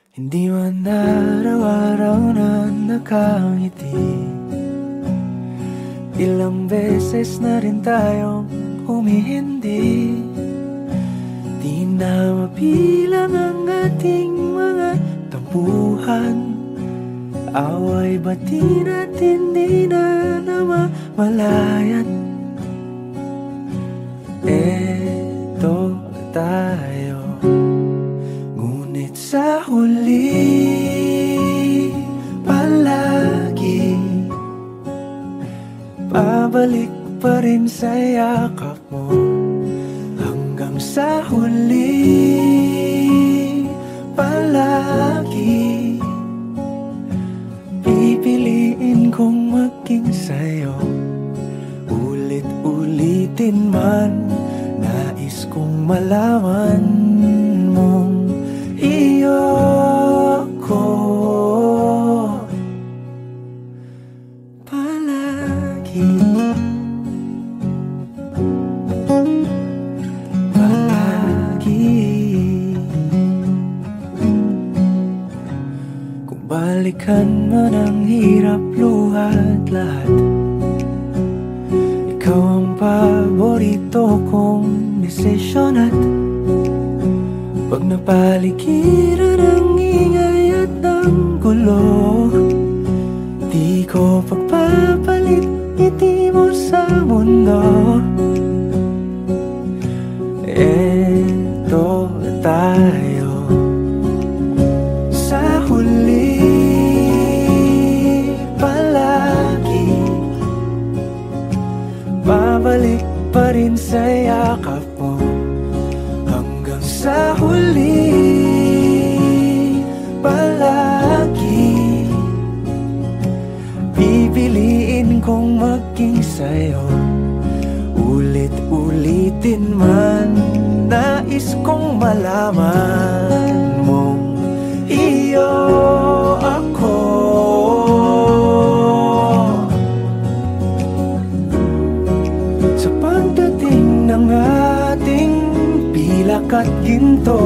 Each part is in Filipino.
Hindi man araw-araw na nakangiti. Ilang beses na rin tayong humihindi. Di na mabilang ang ating mga tampuhan. Away bati natin di na namamalayat. Eto tayo, ngunit sa huli palagi pabalik pa rin sa yakap mo. Hanggang sa huli palagi pipiliin kong maging sa'yo. Ulit-ulitin man, nais kong malaman mong iyo ko palagi. Kung balikan man ang hirap, luhat lahat, ikaw ang paborito kong desisyon. At pag napaligiran ang ingay at ang gulo, di ko pagpapalit ngiti mo sa mundo. Eto tayo, sa huli palagi babalik pa rin sa yakap mo. Hanggang sa huli palagi pipiliin kong maging sa'yo. Ulit-ulitin man, nais kong malaman mong iyo ako. Sa pagdating ng ating pilak at ginto,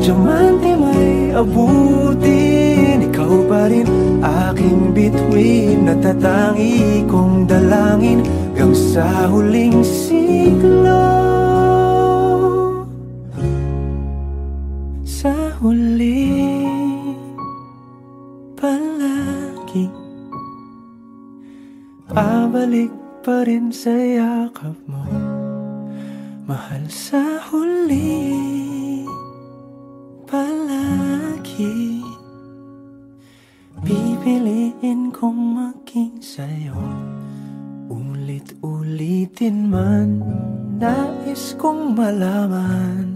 diamante may abutin, ikaw pa rin aking bituin. Natatangi kong dalangin hanggang sa huling siglo. Sa huli palagi pabalik pa rin sa yakap mo, mahal. Sa huli palagi pipiliin kong maging sa'yo. Ulit-ulitin man, nais kong malaman